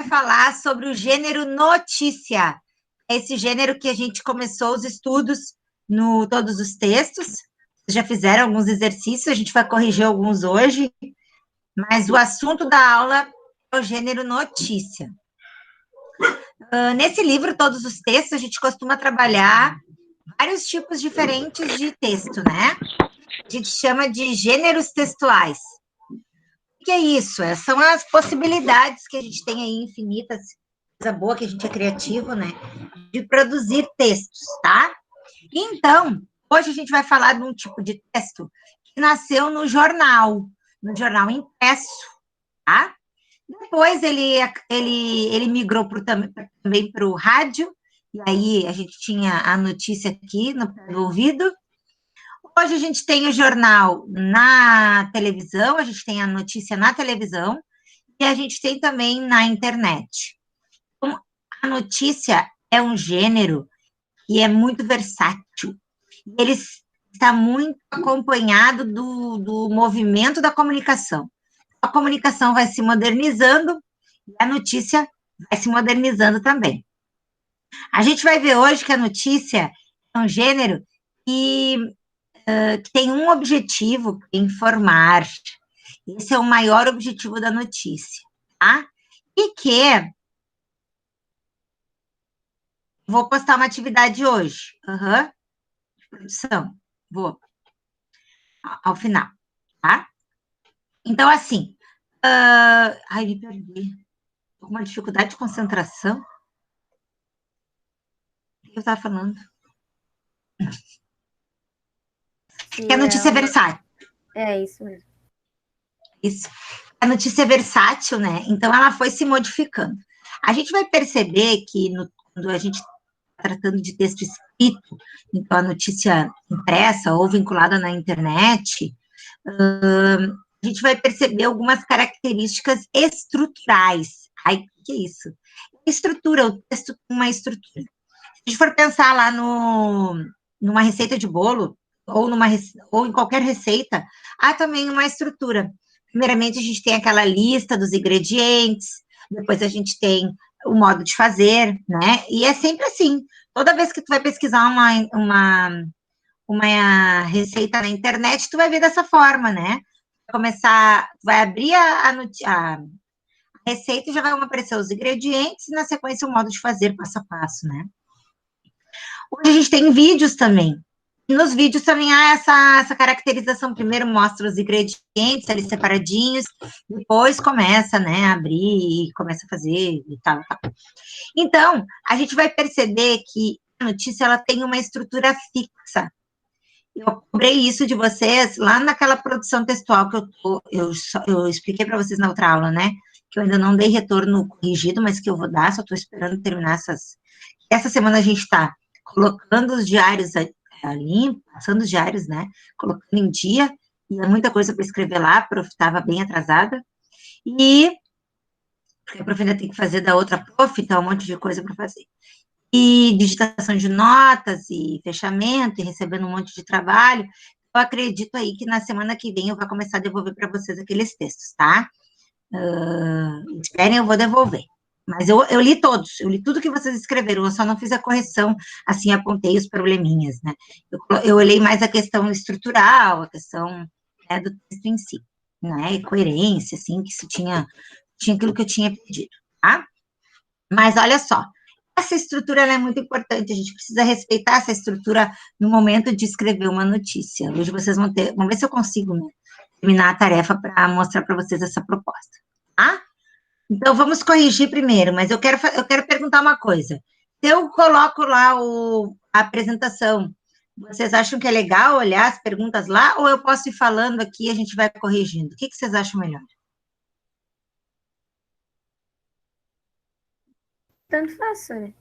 vai falar sobre o gênero notícia. Esse gênero que a gente começou os estudos no todos os textos. Vocês já fizeram alguns exercícios, a gente vai corrigir alguns hoje, mas o assunto da aula é o gênero notícia. Nesse livro, todos os textos, a gente costuma trabalhar vários tipos diferentes de texto, né? A gente chama de gêneros textuais. O que é isso? São as possibilidades que a gente tem aí, infinitas, coisa boa que a gente é criativo, né? De produzir textos, tá? Então, hoje a gente vai falar de um tipo de texto que nasceu no jornal impresso, tá? Depois ele migrou também para o rádio, e aí a gente tinha a notícia aqui no pé do ouvido. Hoje a gente tem o jornal na televisão, a gente tem a notícia na televisão, e a gente tem também na internet. Então, a notícia é um gênero que é muito versátil. Ele está muito acompanhado do movimento da comunicação. A comunicação vai se modernizando e a notícia vai se modernizando também. A gente vai ver hoje que a notícia é um gênero que tem um objetivo, informar. Esse é o maior objetivo da notícia, tá? E que vou postar uma atividade hoje. Produção, vou ao final, tá? Então, assim, ai, me perdi. Tô com uma dificuldade de concentração. O que eu estava falando? Que a notícia é versátil. É isso mesmo. Isso. A notícia é versátil, né? Então, ela foi se modificando. A gente vai perceber que quando a gente está tratando de texto escrito, então a notícia impressa ou vinculada na internet, a gente vai perceber algumas características estruturais. Ai, o que é isso? Estrutura, o texto com uma estrutura. Se a gente for pensar lá numa receita de bolo, ou em qualquer receita, há também uma estrutura. Primeiramente, a gente tem aquela lista dos ingredientes, depois a gente tem o modo de fazer, né? E é sempre assim. Toda vez que tu vai pesquisar uma receita na internet, tu vai ver dessa forma, né? Vai abrir a receita e já vão aparecer os ingredientes e, na sequência, o modo de fazer passo a passo, né? Hoje a gente tem vídeos também. E nos vídeos também há essa caracterização. Primeiro mostra os ingredientes ali separadinhos, depois começa, né, a abrir e começa a fazer e tal. Então, a gente vai perceber que a notícia ela tem uma estrutura fixa. Eu cobrei isso de vocês lá naquela produção textual que eu expliquei para vocês na outra aula, né? Que eu ainda não dei retorno corrigido, mas que eu vou dar, só estou esperando terminar essas. Essa semana a gente está colocando os diários ali, passando os diários, né? Colocando em dia, e é muita coisa para escrever lá, a prof estava bem atrasada. Porque a prof ainda tem que fazer da outra prof, então um monte de coisa para fazer. E digitação de notas, e fechamento, e recebendo um monte de trabalho. Eu acredito aí que na semana que vem eu vou começar a devolver para vocês aqueles textos, tá? Esperem, eu vou devolver. Mas eu li todos, eu li tudo que vocês escreveram, eu só não fiz a correção, assim, apontei os probleminhas, né? Eu olhei mais a questão estrutural, a questão, né, do texto em si, né? E coerência, assim, que se tinha aquilo que eu tinha pedido, tá? Mas olha só, essa estrutura ela é muito importante, a gente precisa respeitar essa estrutura no momento de escrever uma notícia. Hoje vocês vamos ver se eu consigo, né, terminar a tarefa para mostrar para vocês essa proposta, tá? Então, vamos corrigir primeiro, mas eu quero perguntar uma coisa. Se eu coloco lá a apresentação, vocês acham que é legal olhar as perguntas lá, ou eu posso ir falando aqui e a gente vai corrigindo? O que vocês acham melhor? Tanto faz, Sônia.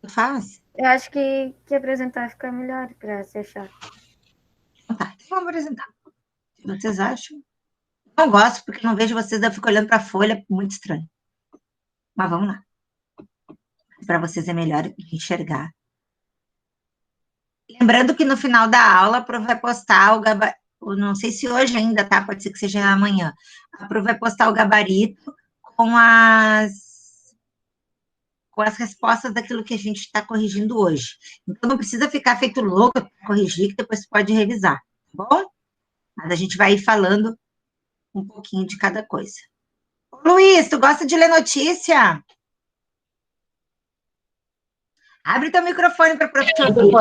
Faz? Eu acho que apresentar fica melhor para ser chato. Então tá, então vamos apresentar. O que vocês acham? Não gosto, porque não vejo vocês, eu fico olhando para a folha, muito estranho. Mas vamos lá. Para vocês é melhor enxergar. Lembrando que no final da aula, a Pro vai postar o gabarito, não sei se hoje ainda, tá? Pode ser que seja amanhã. A Pro vai postar o gabarito com as respostas daquilo que a gente está corrigindo hoje. Então, não precisa ficar feito louco para corrigir, que depois você pode revisar, tá bom? Mas a gente vai ir falando um pouquinho de cada coisa. Luiz, tu gosta de ler notícia? Abre teu microfone para o professor ouvir.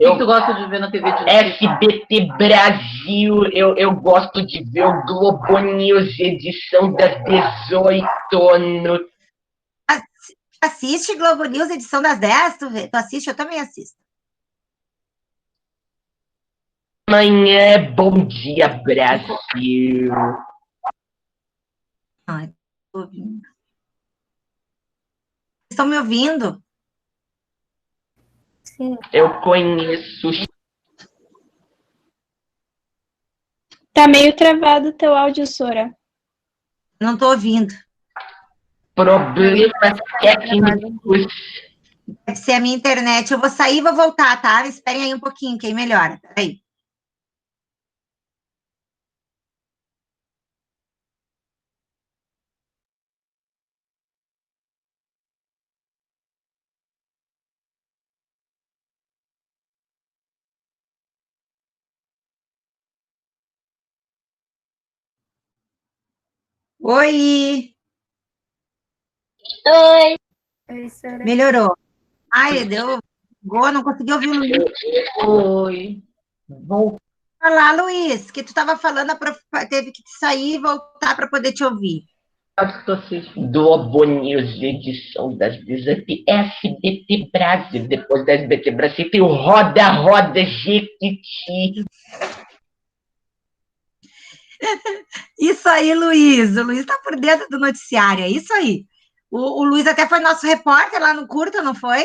O que tu gosta de ver na TV? SBT Brasil, eu gosto de ver o Globo News, edição das 18 no... Assiste Globo News, edição das 10, tu assiste? Eu também assisto. Amanhã, bom dia, Brasil. Ai, tô ouvindo. Estão me ouvindo? Sim. Eu conheço... Tá meio travado o teu áudio, Sora. Não tô ouvindo. Problemas técnicos. Deve ser a minha internet. Eu vou sair e vou voltar, tá? Esperem aí um pouquinho, que aí melhora. Peraí. Oi! Oi! Oi, Sora. Melhorou. Ai, deu... Não consegui ouvir o Luiz. Oi. Vou... Olá, Luiz, que tu estava falando, a prof... teve que sair e voltar para poder te ouvir. Globo News, edição das 18, SBT Brasil, depois da SBT Brasil tem o Roda Roda Jequiti. Isso aí, Luiz. O Luiz está por dentro do noticiário, é isso aí. O Luiz até foi nosso repórter lá no Curta, não foi?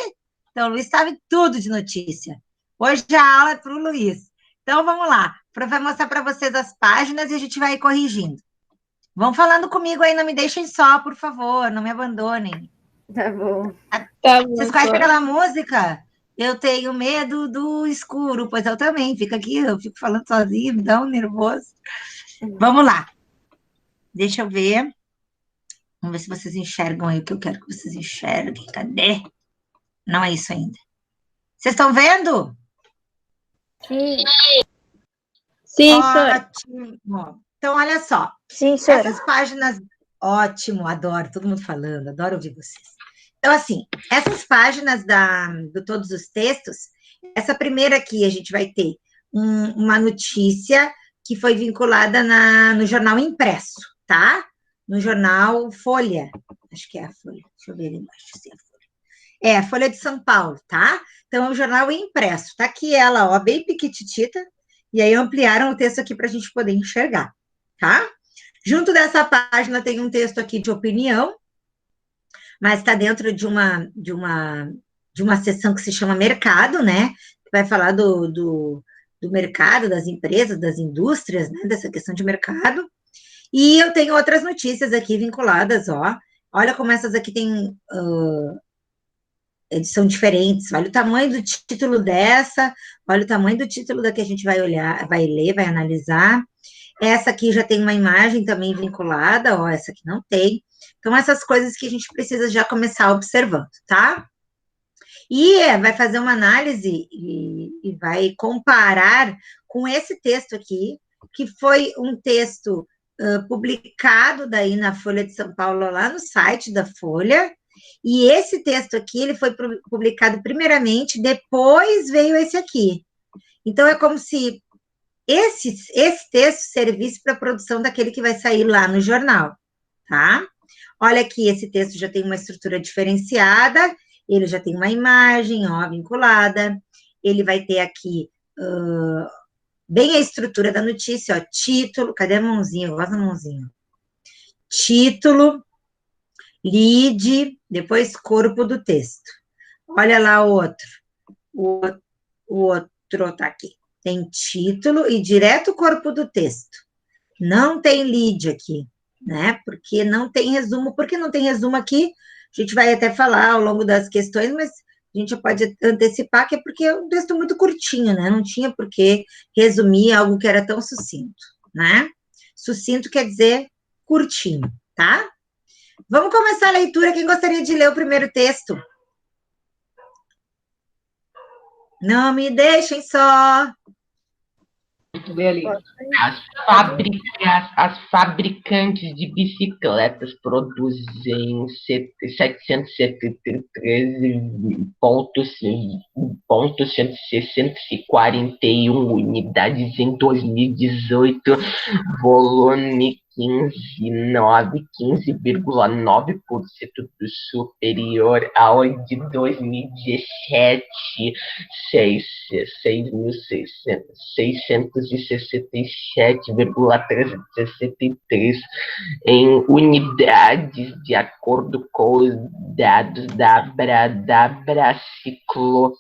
Então, o Luiz sabe tudo de notícia. Hoje a aula é para o Luiz. Então, vamos lá. O prof vai mostrar para vocês as páginas e a gente vai corrigindo. Vão falando comigo aí, não me deixem só, por favor, não me abandonem. Tá bom. Tá bom, Vocês conhecem Sora. aquela música? Eu tenho medo do escuro, pois eu também. Fica aqui, eu fico falando sozinha, me dá um nervoso. Vamos lá. Deixa eu ver. Vamos ver se vocês enxergam aí o que eu quero que vocês enxerguem. Cadê? Não é isso ainda. Vocês estão vendo? Sim. Sim, Sora. Ótimo. Então, olha só. Sim, Sora. Essas páginas... Ótimo, adoro. Todo mundo falando. Adoro ouvir vocês. Então, assim, essas páginas do Todos os Textos, essa primeira aqui a gente vai ter uma notícia que foi vinculada no jornal impresso, tá? No jornal Folha. Acho que é a Folha. Deixa eu ver ali embaixo se é a Folha. É, a Folha de São Paulo, tá? Então, é o jornal impresso. Tá aqui ela, ó, bem piquititita. E aí ampliaram o texto aqui para a gente poder enxergar, tá? Junto dessa página tem um texto aqui de opinião, mas está dentro de uma seção que se chama mercado, né? Que vai falar do mercado, das empresas, das indústrias, né? Dessa questão de mercado. E eu tenho outras notícias aqui vinculadas, ó. Olha como essas aqui têm são diferentes. Olha o tamanho do título dessa, olha o tamanho do título da que a gente vai olhar, vai ler, vai analisar. Essa aqui já tem uma imagem também vinculada, ó, essa aqui não tem. Então, essas coisas que a gente precisa já começar observando, tá? E vai fazer uma análise e vai comparar com esse texto aqui, que foi um texto publicado daí na Folha de São Paulo, lá no site da Folha, e esse texto aqui, ele foi publicado primeiramente, depois veio esse aqui. Então, é como se esse texto servisse para a produção daquele que vai sair lá no jornal, tá? Olha aqui, esse texto já tem uma estrutura diferenciada, ele já tem uma imagem, ó, vinculada, ele vai ter aqui bem a estrutura da notícia, ó, título, cadê a mãozinha? Eu gosto da mãozinha. Título, lead, depois corpo do texto. Olha lá o outro. O outro tá aqui. Tem título e direto o corpo do texto. Não tem lead aqui, né? Porque não tem resumo. Por que não tem resumo aqui? A gente vai até falar ao longo das questões, mas a gente já pode antecipar que é porque é um texto muito curtinho, né? Não tinha por que resumir algo que era tão sucinto, né? Sucinto quer dizer curtinho, tá? Vamos começar a leitura. Quem gostaria de ler o primeiro texto? Não me deixem só. Lê ali. As fabricantes de bicicletas produzem 773.641 unidades em 2018, volume 15,9% superior ao de 2017, 667,363 em unidades, de acordo com os dados da Braciclo,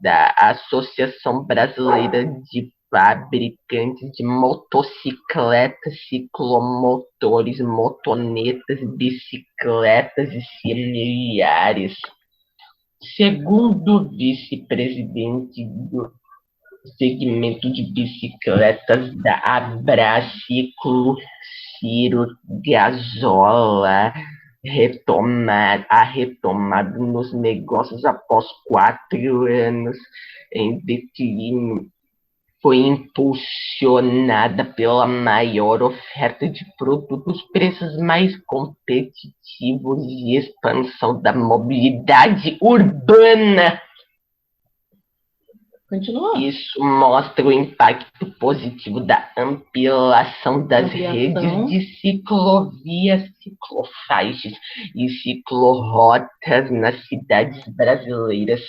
da Associação Brasileira de Fabricantes de Motocicletas, Ciclomotores, Motonetas, Bicicletas e similares. Segundo o vice-presidente do segmento de bicicletas da Abraciclo, Ciro Gazola, a retomada nos negócios após 4 anos em declínio foi impulsionada pela maior oferta de produtos, preços mais competitivos e expansão da mobilidade urbana. Continua. Isso mostra o impacto positivo da ampliação das redes de ciclovias, ciclofaixas e ciclorotas nas cidades brasileiras,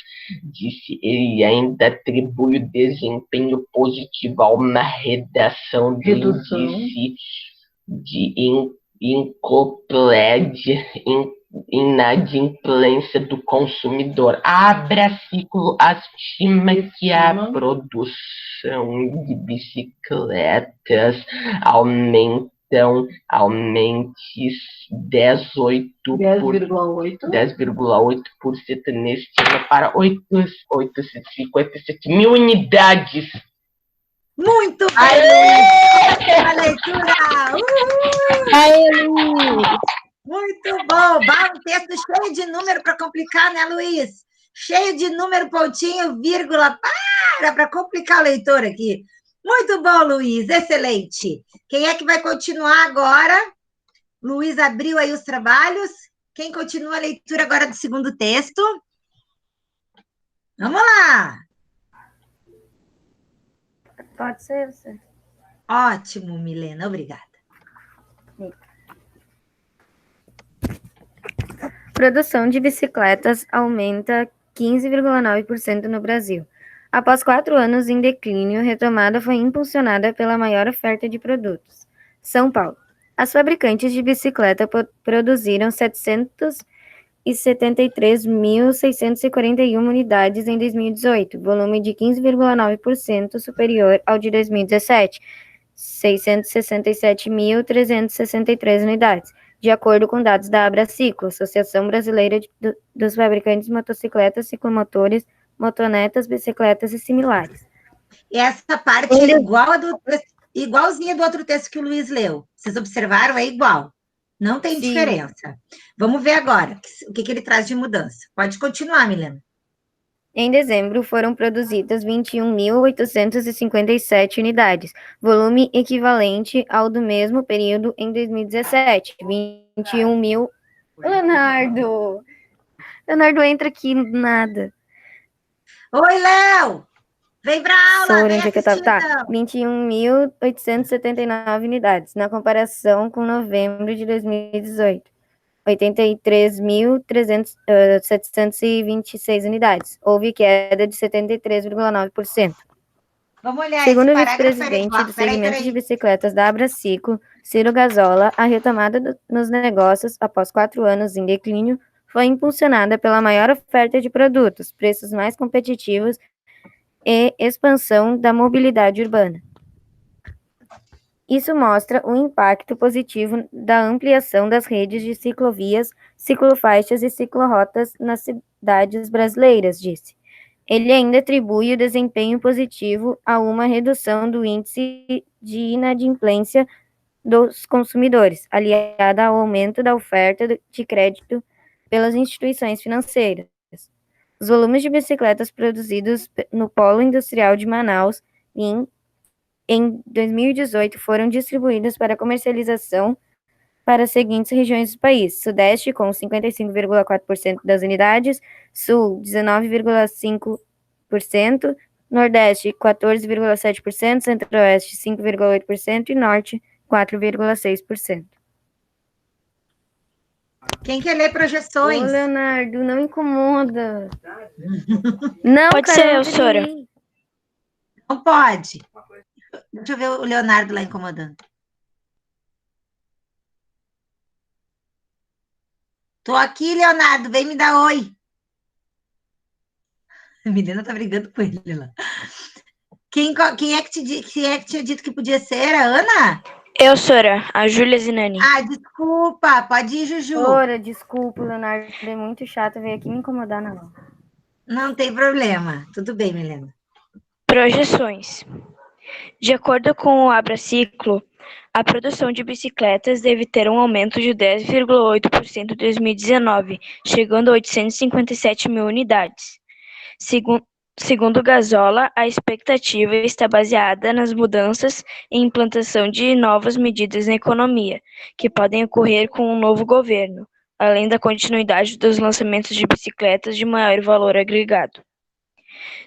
disse ele. Ainda atribui o desempenho positivo a uma redução do índice de inadimplência do consumidor. A Abraciclo estima que a produção de bicicletas aumente 10,8% neste ano para 857 mil unidades. Muito bem! A leitura! Aê, Luiz! Muito bom! Um texto cheio de número para complicar, né, Luiz? Cheio de número, pontinho, vírgula, para complicar o leitor aqui. Muito bom, Luiz, excelente. Quem é que vai continuar agora? Luiz abriu aí os trabalhos. Quem continua a leitura agora do segundo texto? Vamos lá! Pode ser você. Ótimo, Milena, obrigada. Produção de bicicletas aumenta 15,9% no Brasil. Após 4 anos em declínio, a retomada foi impulsionada pela maior oferta de produtos. São Paulo. As fabricantes de bicicleta produziram 773.641 unidades em 2018, volume de 15,9% superior ao de 2017, 667.363 unidades, de acordo com dados da Abraciclo, Associação Brasileira dos Fabricantes de Motocicletas, Ciclomotores, Motonetas, Bicicletas e similares. E essa parte é igualzinha do outro texto que o Luiz leu. Vocês observaram? É igual. Não tem diferença. Vamos ver agora o que ele traz de mudança. Pode continuar, Milena. Em dezembro, foram produzidas 21.857 unidades, volume equivalente ao do mesmo período em 2017. 21 mil... Leonardo, entra aqui, nada. Oi, Léo! Vem pra aula, vem assistir, então. 21.879 unidades, na comparação com novembro de 2018. 83.726 unidades. Houve queda de 73,9%. Vamos olhar Segundo o esse vice-presidente do segmento de bicicletas da Abraciclo, Ciro Gazola, a retomada nos negócios após 4 anos em declínio foi impulsionada pela maior oferta de produtos, preços mais competitivos e expansão da mobilidade urbana. Isso mostra o impacto positivo da ampliação das redes de ciclovias, ciclofaixas e ciclorotas nas cidades brasileiras, disse. Ele ainda atribui o desempenho positivo a uma redução do índice de inadimplência dos consumidores, aliada ao aumento da oferta de crédito pelas instituições financeiras. Os volumes de bicicletas produzidos no Polo Industrial de Manaus em 2018 foram distribuídos para comercialização para as seguintes regiões do país: Sudeste, com 55,4% das unidades, Sul, 19,5%, Nordeste, 14,7%, Centro-Oeste, 5,8% e Norte, 4,6%. Quem quer ler projeções? Ô, Leonardo, não incomoda. Não, Pode ser eu, Sora. Não pode. Deixa eu ver o Leonardo lá incomodando. Tô aqui, Leonardo, vem me dar oi. A menina tá brigando com ele lá. Quem é que tinha dito que podia ser? A Ana? Eu, Sora, a Júlia Zinani. Ah, desculpa, pode ir, Juju. Ora, desculpa, Leonardo, é muito chato vir aqui me incomodar, não. Não tem problema. Tudo bem, Milena. Projeções. De acordo com o Abraciclo, a produção de bicicletas deve ter um aumento de 10,8% em 2019, chegando a 857 mil unidades. Segundo Gazola, a expectativa está baseada nas mudanças e implantação de novas medidas na economia, que podem ocorrer com um novo governo, além da continuidade dos lançamentos de bicicletas de maior valor agregado.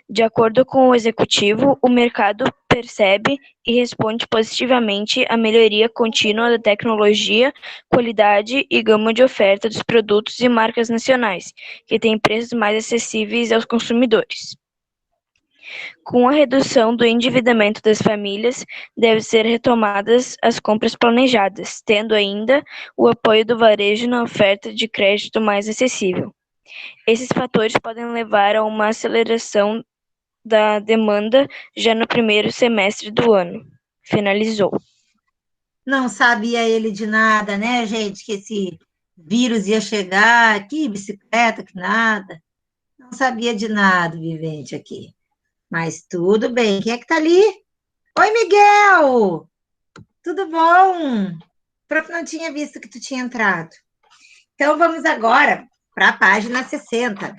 De acordo com o executivo, o mercado percebe e responde positivamente à melhoria contínua da tecnologia, qualidade e gama de oferta dos produtos e marcas nacionais, que têm preços mais acessíveis aos consumidores. Com a redução do endividamento das famílias, devem ser retomadas as compras planejadas, tendo ainda o apoio do varejo na oferta de crédito mais acessível. Esses fatores podem levar a uma aceleração da demanda já no primeiro semestre do ano. Finalizou. Não sabia ele de nada, né, gente? Que esse vírus ia chegar, que bicicleta, que nada. Não sabia de nada, vivente aqui. Mas tudo bem. Quem é que tá ali? Oi, Miguel! Tudo bom? O prof não tinha visto que tu tinha entrado. Então, vamos agora para a página 60.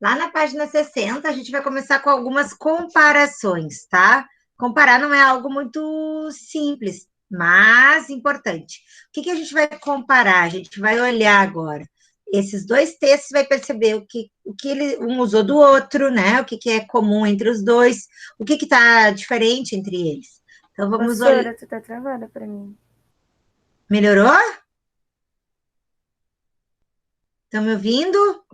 Lá na página 60, a gente vai começar com algumas comparações, tá? Comparar não é algo muito simples, mas importante. O que a gente vai comparar? A gente vai olhar agora esses dois textos, vai perceber o que um usou do outro, né? O que é comum entre os dois, o que está diferente entre eles. Então, vamos olhar. Professora, tu tá travada para mim. Melhorou? Estão me ouvindo?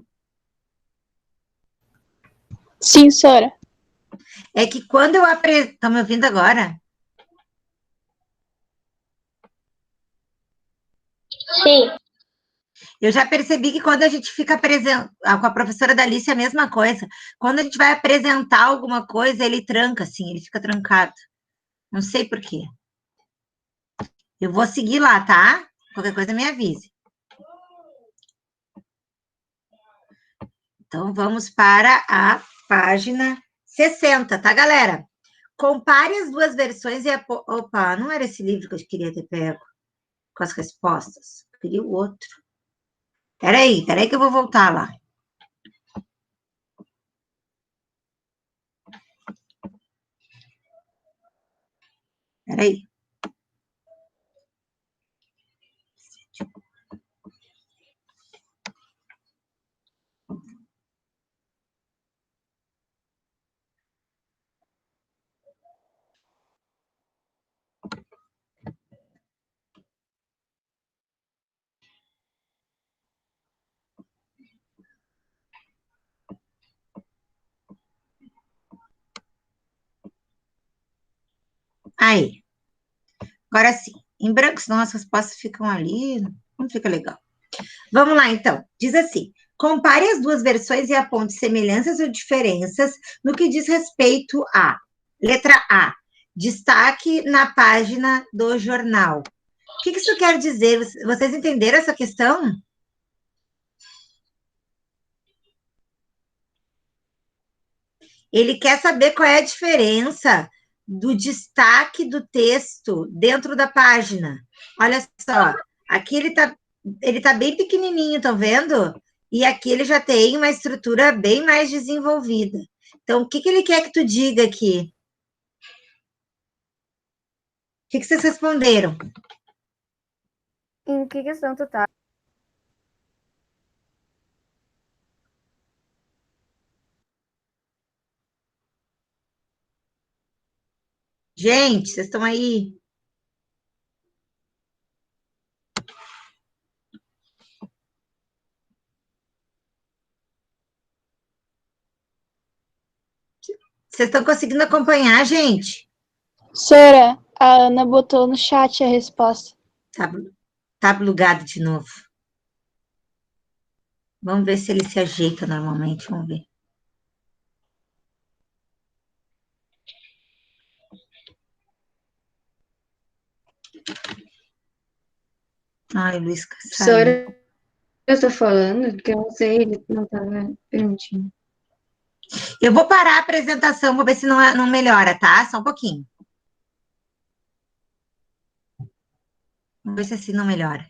Sim, Sora. É que quando eu apresento... Estão me ouvindo agora? Sim. Eu já percebi que quando a gente fica apresentando... Com a professora da Alice é a mesma coisa. Quando a gente vai apresentar alguma coisa, ele tranca, assim, ele fica trancado. Não sei por quê. Eu vou seguir lá, tá? Qualquer coisa me avise. Então, vamos para a página 60, tá, galera? Compare as duas versões e... Opa, não era esse livro que eu queria ter pego com as respostas. Eu queria o outro. Peraí que eu vou voltar lá. Peraí. Aí. Agora sim. Em branco, senão as respostas ficam ali. Não fica legal. Vamos lá, então. Diz assim. Compare as duas versões e aponte semelhanças ou diferenças no que diz respeito a... Letra A. Destaque na página do jornal. O que isso quer dizer? Vocês entenderam essa questão? Ele quer saber qual é a diferença do destaque do texto dentro da página. Olha só, aqui ele tá bem pequenininho, estão vendo? E aqui ele já tem uma estrutura bem mais desenvolvida. Então, o que ele quer que tu diga aqui? O que vocês responderam? Em que questão tu tá? Gente, vocês estão aí? Vocês estão conseguindo acompanhar, gente? Sora, a Ana botou no chat a resposta. Tá plugado de novo. Vamos ver se ele se ajeita normalmente. Vamos ver. Ai, o Luiz saiu. Sora, eu tô falando, porque eu não sei, ele não tava permitindo. Eu vou parar a apresentação, vou ver se não melhora, tá? Só um pouquinho. Vamos ver se assim não melhora.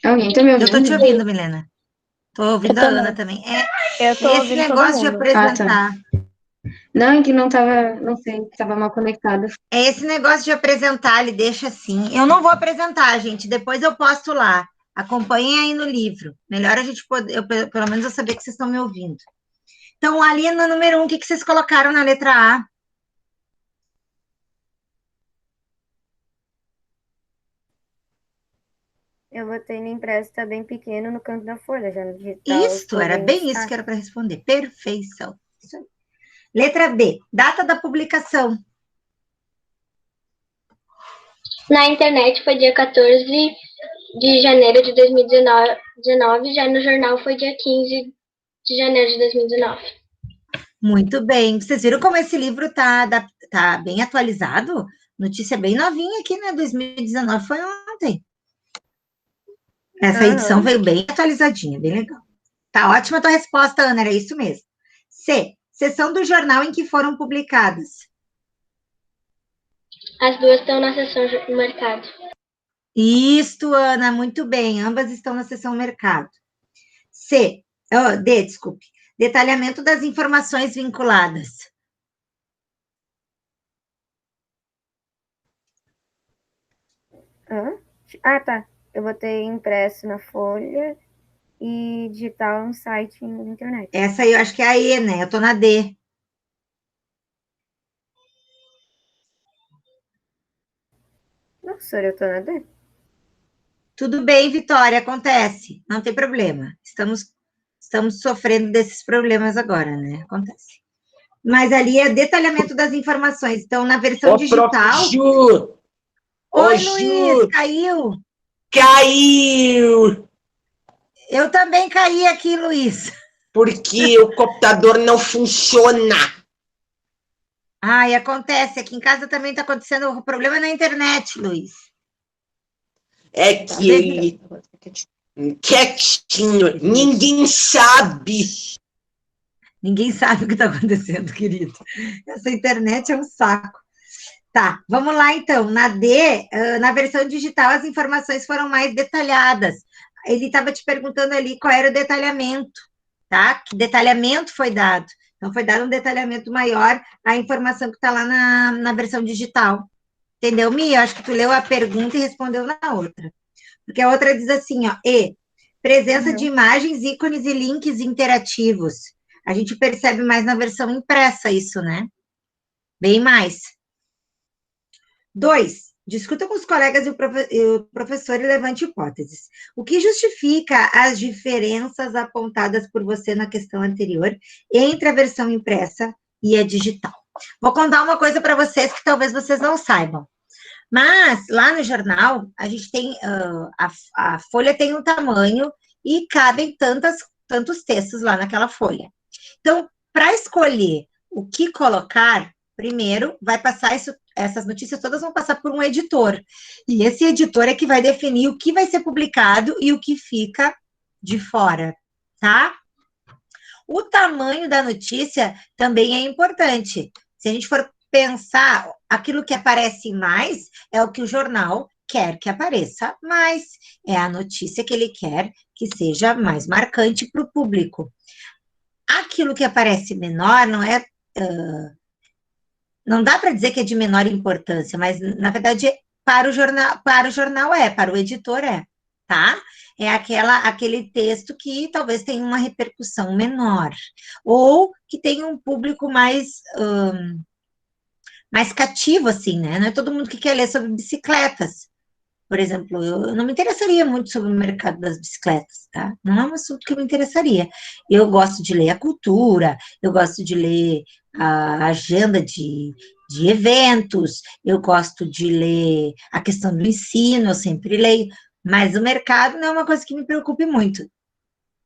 Alguém tá me Eu tô ouvindo? te ouvindo, Milena. Tô ouvindo a também. Ana também. Eu tô Esse ouvindo todo negócio de mundo. apresentar. Não, é que não tava, não sei, tava mal conectado. Esse negócio de apresentar, ele deixa assim. Eu não vou apresentar, gente. Depois eu posto lá. Acompanhem aí no livro. Melhor a gente poder, pelo menos eu saber que vocês estão me ouvindo. Então, ali no número 1, o que vocês colocaram na letra A? Eu botei no impresso, tá bem pequeno no canto da folha, já no digital. Isto, era bem isso que era para responder. Perfeição. Isso aí. Letra B, data da publicação. Na internet foi dia 14 de janeiro de 2019, já no jornal foi dia 15 de janeiro de 2019. Muito bem. Vocês viram como esse livro tá bem atualizado? Notícia bem novinha aqui, né? 2019 foi ontem. Essa edição veio bem atualizadinha, bem legal. Tá ótima a tua resposta, Ana, era isso mesmo. C, seção do jornal em que foram publicadas. As duas estão na seção do mercado. Isto, Ana, muito bem. Ambas estão na seção mercado. D, desculpe. Detalhamento das informações vinculadas. Ah, tá. Eu botei impresso na folha e digital no site na internet. Essa aí eu acho que é a E, né? Eu tô na D. Não, senhora, eu tô na D. Tudo bem, Vitória, acontece. Não tem problema. Estamos sofrendo desses problemas agora, né? Acontece. Mas ali é detalhamento das informações. Então, na versão digital... Ju! Oi, Ju! Luiz, caiu? Caiu! Eu também caí aqui, Luiz. Porque o computador não funciona. Ai, acontece. Aqui em casa também está acontecendo um problema na internet, Luiz. É que ele... Quietinho. Ninguém sabe. Ninguém sabe o que está acontecendo, querido. Essa internet é um saco. Tá, vamos lá então. Na D, na versão digital, as informações foram mais detalhadas. Ele estava te perguntando ali qual era o detalhamento, tá? Que detalhamento foi dado. Então, foi dado um detalhamento maior à informação que está lá na versão digital. Entendeu, Mia? Acho que tu leu a pergunta e respondeu na outra. Porque a outra diz assim, ó, presença de imagens, ícones e links interativos. A gente percebe mais na versão impressa isso, né? Bem mais. 2, discuta com os colegas e o professor e levante hipóteses. O que justifica as diferenças apontadas por você na questão anterior entre a versão impressa e a digital? Vou contar uma coisa para vocês que talvez vocês não saibam. Mas, lá no jornal, a gente tem... a folha tem um tamanho e cabem tantos textos lá naquela folha. Então, para escolher o que colocar, primeiro, vai passar essas notícias todas vão passar por um editor. E esse editor é que vai definir o que vai ser publicado e o que fica de fora, tá? O tamanho da notícia também é importante. Se a gente for pensar, aquilo que aparece mais é o que o jornal quer que apareça mais, é a notícia que ele quer que seja mais marcante para o público. Aquilo que aparece menor não é... não dá para dizer que é de menor importância, mas, na verdade, para o jornal é, para o editor é, tá? É aquele texto que talvez tenha uma repercussão menor, ou que tenha um público mais cativo, assim, né? Não é todo mundo que quer ler sobre bicicletas. Por exemplo, eu não me interessaria muito sobre o mercado das bicicletas, tá? Não é um assunto que me interessaria. Eu gosto de ler a cultura, eu gosto de ler a agenda de eventos, eu gosto de ler a questão do ensino, eu sempre leio, mas o mercado não é uma coisa que me preocupe muito.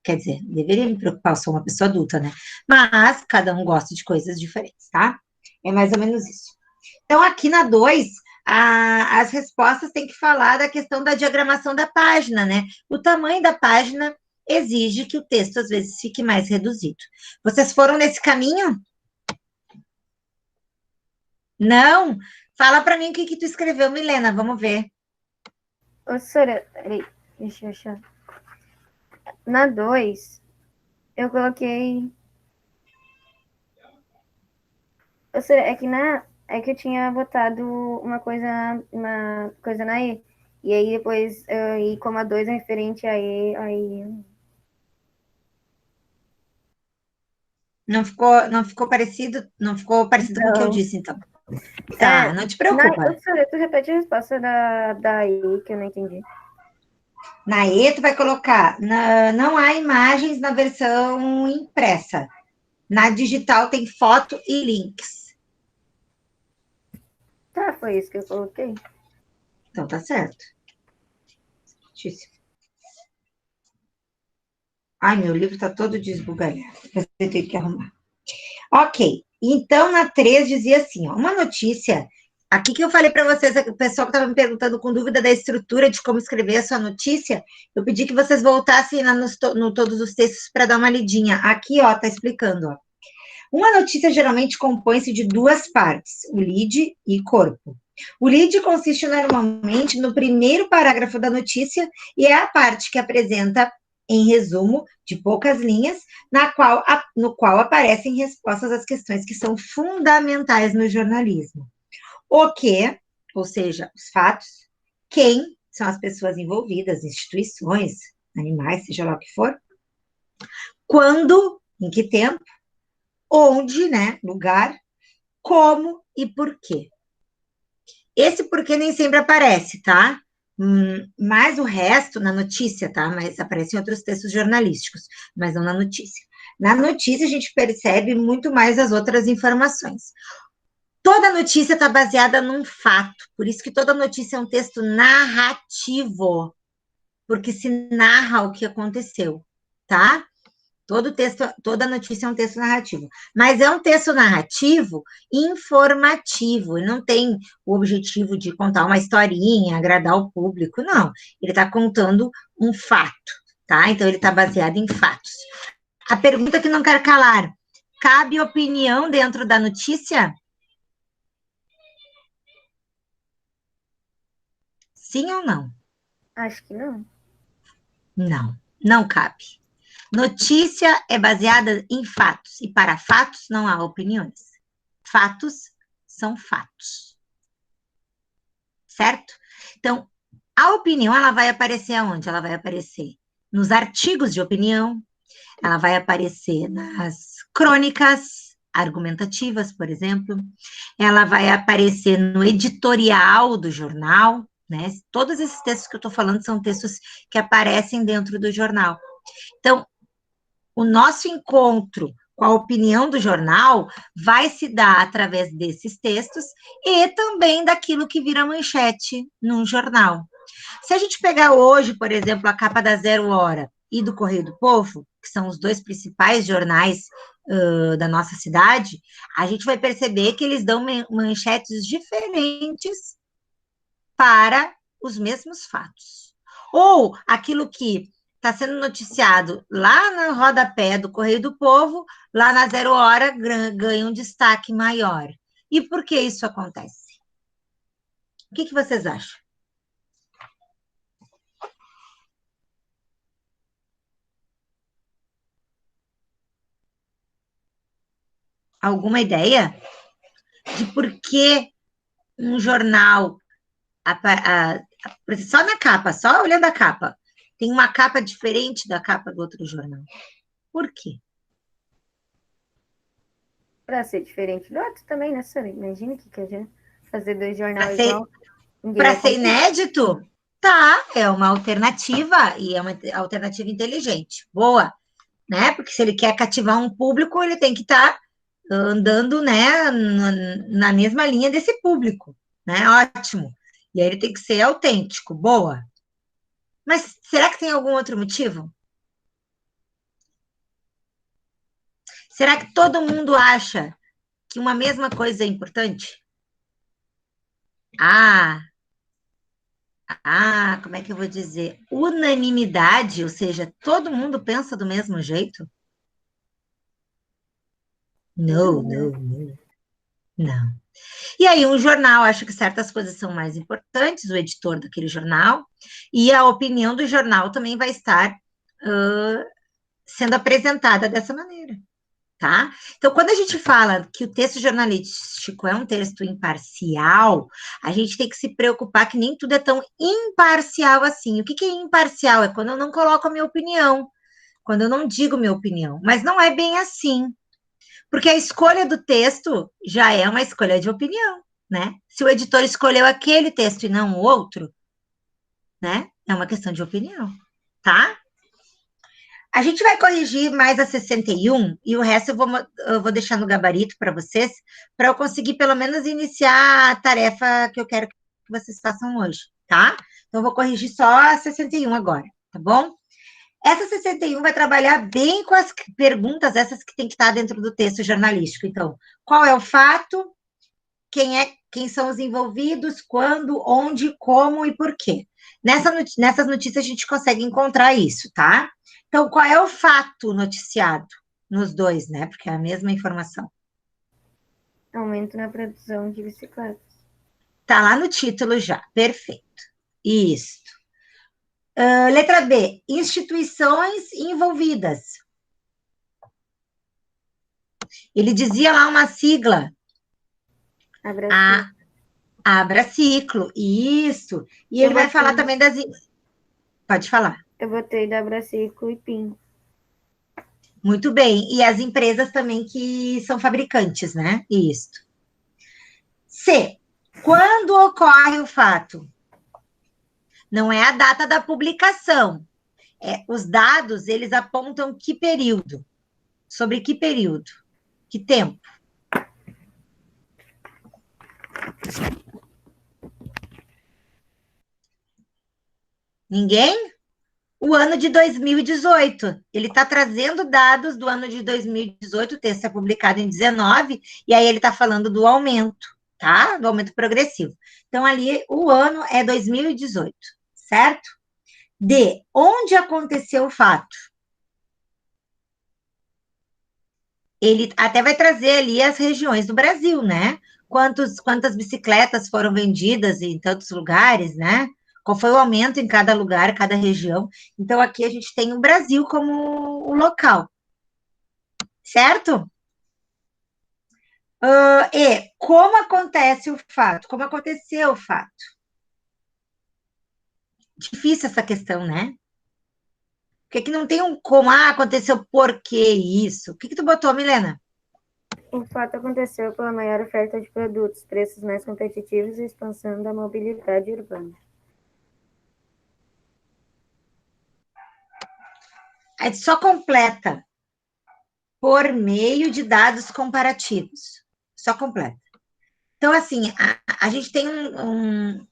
Quer dizer, deveria me preocupar, eu sou uma pessoa adulta, né? Mas cada um gosta de coisas diferentes, tá? É mais ou menos isso. Então, aqui na 2, as respostas têm que falar da questão da diagramação da página, né? O tamanho da página exige que o texto, às vezes, fique mais reduzido. Vocês foram nesse caminho? Não? Fala para mim o que tu escreveu, Milena, vamos ver. Ô, Sora, peraí, deixa eu achar. Na 2, eu coloquei... Ô, Sora, é que eu tinha botado uma coisa na E. E aí depois, e como a 2 é referente a E, aí... Não ficou parecido com o que eu disse, então. Tá, não te preocupa. Ô, Sora, tu repete a resposta da E, que eu não entendi. Na E, tu vai colocar, não há imagens na versão impressa. Na digital tem foto e links. Tá, foi isso que eu coloquei. Então, tá certo. Certíssimo. Ai, meu livro tá todo desbugalhado. Eu tenho que arrumar. Ok. Então, na 3 dizia assim, ó, uma notícia... Aqui que eu falei para vocês, o pessoal que estava me perguntando com dúvida da estrutura de como escrever a sua notícia, eu pedi que vocês voltassem lá no todos os textos para dar uma lidinha. Aqui, ó, tá explicando, ó. Uma notícia geralmente compõe-se de duas partes, o lead e corpo. O lead consiste normalmente no primeiro parágrafo da notícia e é a parte que apresenta, em resumo, de poucas linhas, no qual aparecem respostas às questões que são fundamentais no jornalismo. O que, ou seja, os fatos, quem são as pessoas envolvidas, instituições, animais, seja lá o que for, quando, em que tempo, onde, né, lugar, como e por quê. Esse porquê nem sempre aparece, tá? Mas o resto na notícia, tá? Mas aparece em outros textos jornalísticos, mas não na notícia. Na notícia a gente percebe muito mais as outras informações. Toda notícia está baseada num fato, por isso que toda notícia é um texto narrativo, porque se narra o que aconteceu, tá? Toda notícia é um texto narrativo, mas é um texto narrativo informativo, ele não tem o objetivo de contar uma historinha, agradar o público, não. Ele está contando um fato, tá? Então, ele está baseado em fatos. A pergunta que não quero calar, cabe opinião dentro da notícia? Sim ou não? Acho que não. Não, não cabe. Notícia é baseada em fatos, e para fatos não há opiniões. Fatos são fatos. Certo? Então, a opinião, ela vai aparecer aonde? Ela vai aparecer nos artigos de opinião, ela vai aparecer nas crônicas argumentativas, por exemplo, ela vai aparecer no editorial do jornal, né? Todos esses textos que eu estou falando são textos que aparecem dentro do jornal. Então, o nosso encontro com a opinião do jornal vai se dar através desses textos e também daquilo que vira manchete num jornal. Se a gente pegar hoje, por exemplo, a capa da Zero Hora e do Correio do Povo, que são os dois principais jornais da nossa cidade, a gente vai perceber que eles dão manchetes diferentes para os mesmos fatos. Ou aquilo que está sendo noticiado lá no rodapé do Correio do Povo, lá na Zero Hora ganha um destaque maior. E por que isso acontece? O que vocês acham? Alguma ideia de por que um jornal, só na capa, só olhando a capa, tem uma capa diferente da capa do outro jornal? Por quê? Para ser diferente do outro também, né, Sônia? Imagina o que quer dizer fazer 2 jornais Para ser, igual. para ser inédito? Tá, é uma alternativa, e é uma alternativa inteligente. Boa, né? Porque se ele quer cativar um público, ele tem que estar andando, né, na mesma linha desse público, né? Ótimo. E aí ele tem que ser autêntico. Boa. Mas será que tem algum outro motivo? Será que todo mundo acha que uma mesma coisa é importante? Como é que eu vou dizer? Unanimidade, ou seja, todo mundo pensa do mesmo jeito? Não. Não. E aí, um jornal acha que certas coisas são mais importantes, o editor daquele jornal, e a opinião do jornal também vai estar sendo apresentada dessa maneira, tá? Então, quando a gente fala que o texto jornalístico é um texto imparcial, a gente tem que se preocupar que nem tudo é tão imparcial assim. O que é imparcial? É quando eu não coloco a minha opinião, quando eu não digo minha opinião, mas não é bem assim. Porque a escolha do texto já é uma escolha de opinião, né? Se o editor escolheu aquele texto e não o outro, né? É uma questão de opinião, tá? A gente vai corrigir mais a 61 e o resto eu vou deixar no gabarito para vocês, para eu conseguir pelo menos iniciar a tarefa que eu quero que vocês façam hoje, tá? Então, eu vou corrigir só a 61 agora, tá bom? Essa 61 vai trabalhar bem com as perguntas, essas que tem que estar dentro do texto jornalístico. Então, qual é o fato? Quem são os envolvidos? Quando? Onde? Como e por quê? Nessas notícias a gente consegue encontrar isso, tá? Então, qual é o fato noticiado nos dois, né? Porque é a mesma informação. Aumento na produção de bicicletas. Tá lá no título já. Perfeito. Isso. Letra B, instituições envolvidas. Ele dizia lá uma sigla. Abraciclo, isso. E ele vai falar também das... Pode falar. Eu botei da Abraciclo e PIN. Muito bem. E as empresas também que são fabricantes, né? Isso. C, quando ocorre o fato? Não é a data da publicação. Os dados, eles apontam que período. Sobre que período? Que tempo? Ninguém? O ano de 2018. Ele está trazendo dados do ano de 2018, o texto é publicado em 19, e aí ele está falando do aumento, tá? Do aumento progressivo. Então, ali, o ano é 2018, certo? D, onde aconteceu o fato? Ele até vai trazer ali as regiões do Brasil, né? Quantas bicicletas foram vendidas em tantos lugares, né? Qual foi o aumento em cada lugar, cada região. Então, aqui a gente tem o Brasil como o local. Certo? E como acontece o fato? Como aconteceu o fato? Difícil essa questão, né? Porque não tem um como, aconteceu por que isso? O que tu botou, Milena? O fato aconteceu pela maior oferta de produtos, preços mais competitivos e expansão da mobilidade urbana. Aí só completa por meio de dados comparativos. Só completa. Então, assim, a gente tem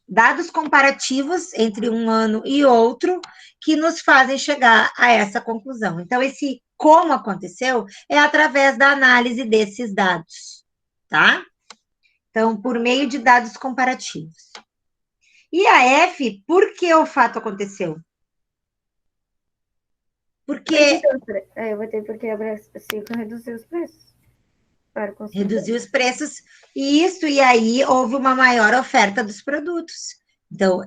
dados comparativos entre um ano e outro que nos fazem chegar a essa conclusão. Então, esse como aconteceu é através da análise desses dados, tá? Então, por meio de dados comparativos. E a F, por que o fato aconteceu? Porque... Eu vou ter porque a Abraciclo reduziu os preços. Para o consumidor. Reduziu os preços, e aí houve uma maior oferta dos produtos. Então,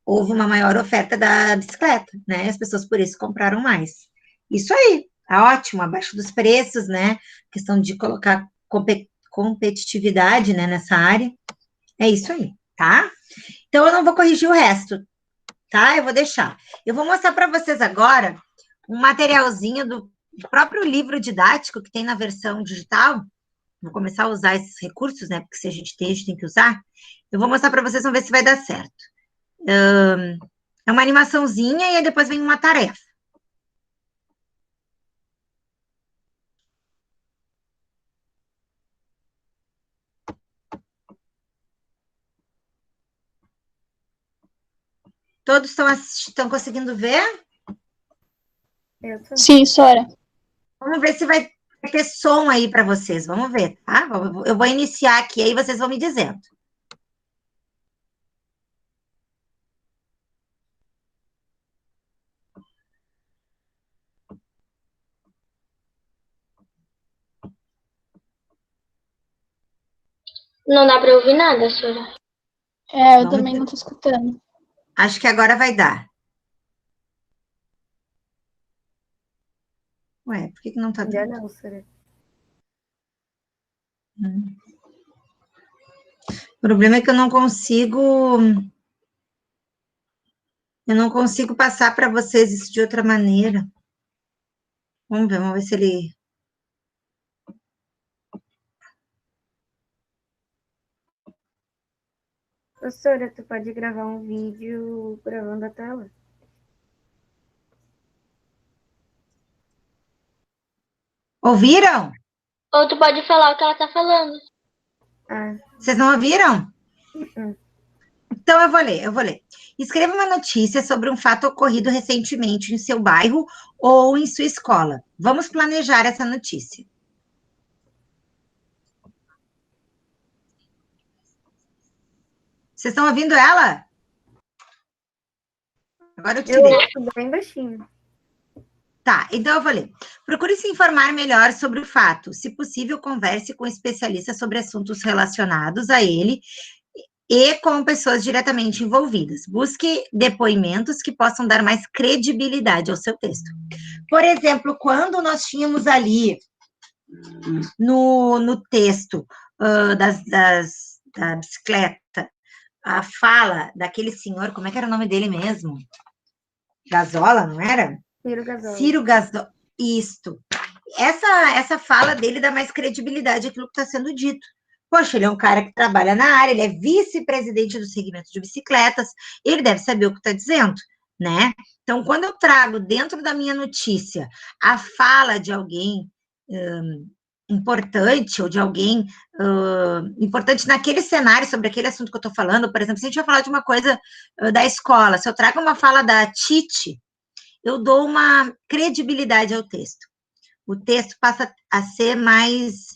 houve uma maior oferta da bicicleta, né? As pessoas por isso compraram mais. Isso aí, tá ótimo, abaixo dos preços, né? Questão de colocar competitividade, né, nessa área. É isso aí, tá? Então, eu não vou corrigir o resto, tá? Eu vou deixar. Eu vou mostrar para vocês agora um materialzinho do próprio livro didático que tem na versão digital. Vou começar a usar esses recursos, né? Porque se a gente tem que usar. Eu vou mostrar para vocês, vamos ver se vai dar certo. É uma animaçãozinha e aí depois vem uma tarefa. Todos estão conseguindo ver? Sim, Sora. Vamos ver se vai ter som aí para vocês. Vamos ver, tá? Eu vou iniciar aqui, aí vocês vão me dizendo. Não dá para ouvir nada, Sora. É, eu também não tô escutando. Acho que agora vai dar. Ué, por que não tá Já dando? não, Sora. O problema é que eu não consigo passar para vocês isso de outra maneira. Vamos ver se ele... Sora, tu pode gravar um vídeo gravando a tela? Ouviram? Ou tu pode falar o que ela tá falando. Ah, Vocês não ouviram? Então, eu vou ler. Escreva uma notícia sobre um fato ocorrido recentemente em seu bairro ou em sua escola. Vamos planejar essa notícia. Vocês estão ouvindo ela? Agora eu eu tirei. ouço bem baixinho. Tá, então eu vou ler. Procure se informar melhor sobre o fato. Se possível, converse com especialistas sobre assuntos relacionados a ele e com pessoas diretamente envolvidas. Busque depoimentos que possam dar mais credibilidade ao seu texto. Por exemplo, quando nós tínhamos ali no texto da bicicleta, a fala daquele senhor, como é que era o nome dele mesmo? Gazola, não era? Ciro Gazola. Isto. Essa fala dele dá mais credibilidade àquilo que está sendo dito. Poxa, ele é um cara que trabalha na área, ele é vice-presidente do segmento de bicicletas, ele deve saber o que está dizendo, né? Então, quando eu trago dentro da minha notícia a fala de alguém importante, ou de alguém importante naquele cenário, sobre aquele assunto que eu estou falando, por exemplo, se a gente vai falar de uma coisa da escola, se eu trago uma fala da Tite, eu dou uma credibilidade ao texto. O texto passa a ser mais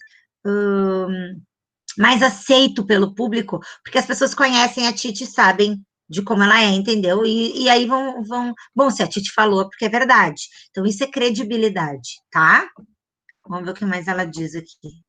aceito pelo público, porque as pessoas conhecem a Tite e sabem de como ela é, entendeu? E aí bom, se a Tite falou, porque é verdade. Então, isso é credibilidade, tá? Vamos ver o que mais ela diz aqui.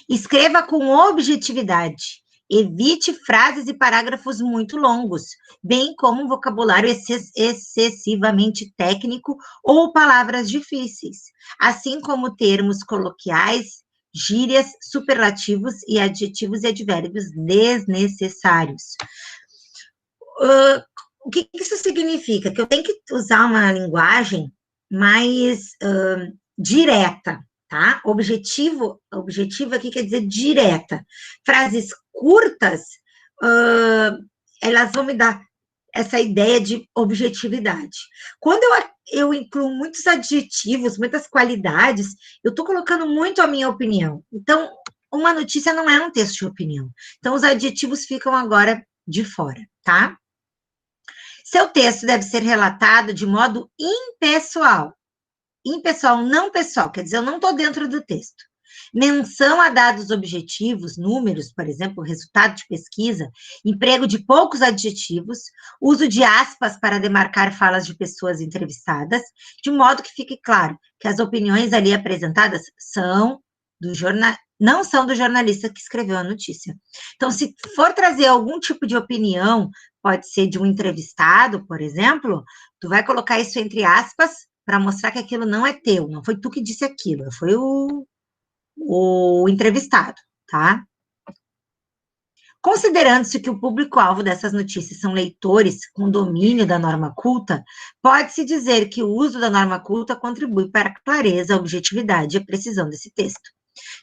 Escreva com objetividade. Evite frases e parágrafos muito longos, bem como um vocabulário excessivamente técnico ou palavras difíceis, assim como termos coloquiais, gírias, superlativos e adjetivos e advérbios desnecessários. O que isso significa? Que eu tenho que usar uma linguagem mais direta, tá? Objetivo aqui quer dizer direta. Frases curtas, elas vão me dar essa ideia de objetividade. Quando eu incluo muitos adjetivos, muitas qualidades, eu estou colocando muito a minha opinião. Então, uma notícia não é um texto de opinião. Então, os adjetivos ficam agora de fora, tá? Seu texto deve ser relatado de modo impessoal. Impessoal, não pessoal, quer dizer, eu não estou dentro do texto. Menção a dados objetivos, números, por exemplo, resultado de pesquisa, emprego de poucos adjetivos, uso de aspas para demarcar falas de pessoas entrevistadas, de modo que fique claro que as opiniões ali apresentadas são não são do jornalista que escreveu a notícia. Então, se for trazer algum tipo de opinião, pode ser de um entrevistado, por exemplo, tu vai colocar isso entre aspas para mostrar que aquilo não é teu, não foi tu que disse aquilo, foi o entrevistado, tá? Considerando-se que o público-alvo dessas notícias são leitores com domínio da norma culta, pode-se dizer que o uso da norma culta contribui para a clareza, a objetividade e a precisão desse texto.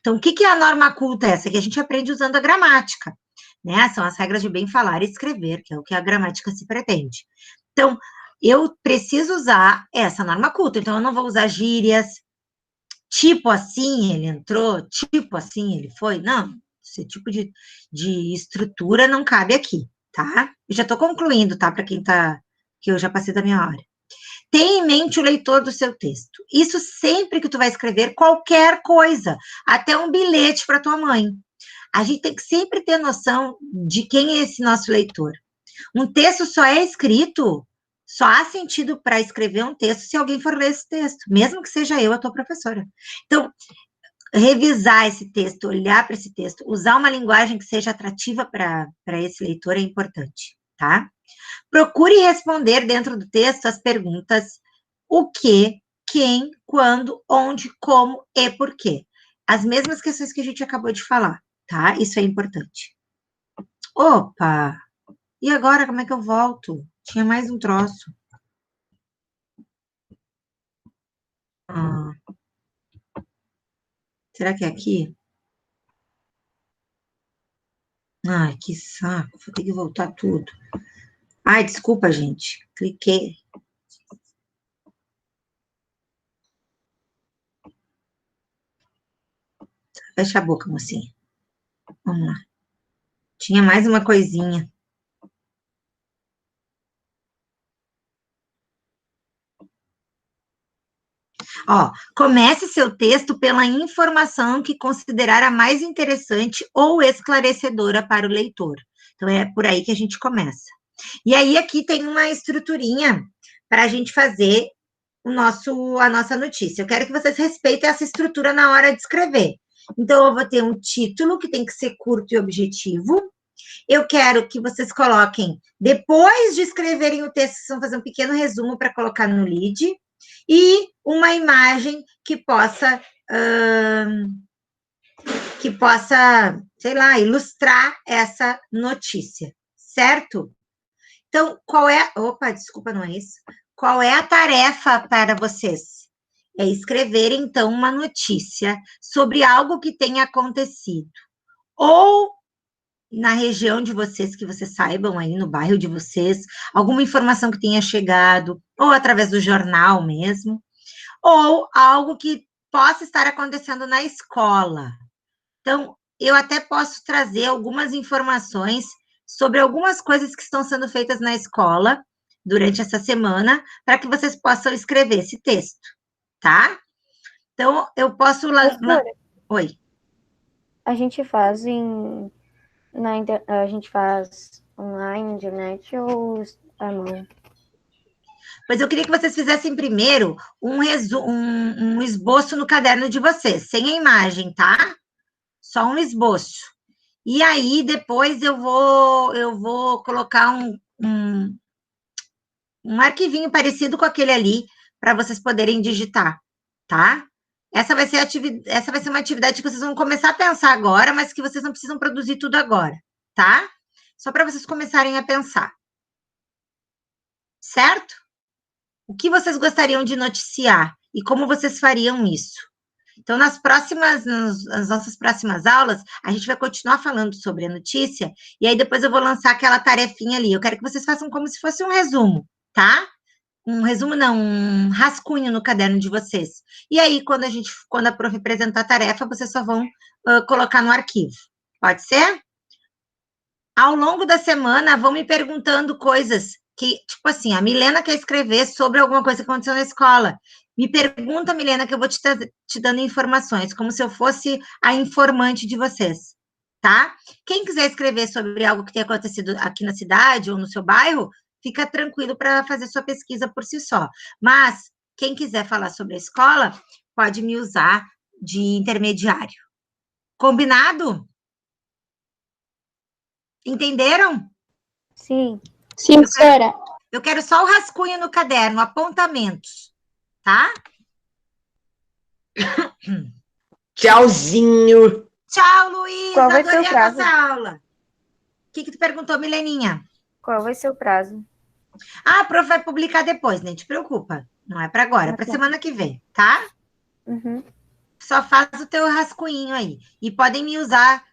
Então, o que é a norma culta? Essa que a gente aprende usando a gramática, né? São as regras de bem falar e escrever, que é o que a gramática se pretende. Então, eu preciso usar essa norma culta, então eu não vou usar gírias, tipo assim ele entrou, tipo assim ele foi, não. Esse tipo de estrutura não cabe aqui, tá? Eu já estou concluindo, tá? Para quem tá, que eu já passei da minha hora. Tenha em mente o leitor do seu texto. Isso sempre que tu vai escrever qualquer coisa, até um bilhete para tua mãe. A gente tem que sempre ter noção de quem é esse nosso leitor. Um texto só é escrito, só há sentido para escrever um texto se alguém for ler esse texto, mesmo que seja eu, a tua professora. Então, revisar esse texto, olhar para esse texto, usar uma linguagem que seja atrativa para esse leitor é importante, tá? Procure responder dentro do texto as perguntas o que, quem, quando, onde, como e por quê. As mesmas questões que a gente acabou de falar, tá? Isso é importante. Opa! E agora, como é que eu volto? Tinha mais um troço. Será que é aqui? Ai, que saco. Vou ter que voltar tudo. Ai, desculpa, gente. Cliquei. Fecha a boca, mocinha. Vamos lá. Tinha mais uma coisinha. Ó, comece seu texto pela informação que considerar a mais interessante ou esclarecedora para o leitor. Então, é por aí que a gente começa. E aí, aqui tem uma estruturinha para a gente fazer a nossa notícia. Eu quero que vocês respeitem essa estrutura na hora de escrever. Então, eu vou ter um título que tem que ser curto e objetivo. Eu quero que vocês coloquem, depois de escreverem o texto, vocês vão fazer um pequeno resumo para colocar no lead, e uma imagem que possa, sei lá, ilustrar essa notícia, certo? Então, opa, desculpa, não é isso. Qual é a tarefa para vocês? É escrever, então, uma notícia sobre algo que tenha acontecido. Ou na região de vocês, que vocês saibam aí, no bairro de vocês, alguma informação que tenha chegado, ou através do jornal mesmo, ou algo que possa estar acontecendo na escola. Então, eu até posso trazer algumas informações sobre algumas coisas que estão sendo feitas na escola durante essa semana, para que vocês possam escrever esse texto, tá? Então, eu posso... Oi. A gente faz a gente faz online, internet ou à mão? Pois eu queria que vocês fizessem primeiro um esboço no caderno de vocês, sem a imagem, tá? Só um esboço. E aí, depois eu vou colocar um arquivinho parecido com aquele ali, para vocês poderem digitar, tá? Essa vai ser uma atividade que vocês vão começar a pensar agora, mas que vocês não precisam produzir tudo agora, tá? Só para vocês começarem a pensar. Certo? O que vocês gostariam de noticiar e como vocês fariam isso? Então, nas nossas próximas aulas, a gente vai continuar falando sobre a notícia, e aí depois eu vou lançar aquela tarefinha ali. Eu quero que vocês façam como se fosse um resumo, tá? Um resumo não, um rascunho no caderno de vocês. E aí, quando a prof apresentar a tarefa, vocês só vão colocar no arquivo. Pode ser? Ao longo da semana, vão me perguntando coisas que, tipo assim, a Milena quer escrever sobre alguma coisa que aconteceu na escola. Me pergunta, Milena, que eu vou te dando informações, como se eu fosse a informante de vocês, tá? Quem quiser escrever sobre algo que tenha acontecido aqui na cidade ou no seu bairro, fica tranquilo para fazer sua pesquisa por si só. Mas, quem quiser falar sobre a escola, pode me usar de intermediário, Combinado? Entenderam? Sim. Sim, professora. Eu quero só o rascunho no caderno, apontamentos, tá? Tchauzinho. Tchau, Luiz. Qual vai ser Adorei o a prazo? nossa aula. O que tu perguntou, Mileninha? Qual vai ser o prazo? Ah, a prof vai publicar depois, nem te preocupa. Não é para agora, é para tá. semana que vem, tá? Uhum. Só faz o teu rascunho aí. E podem me usar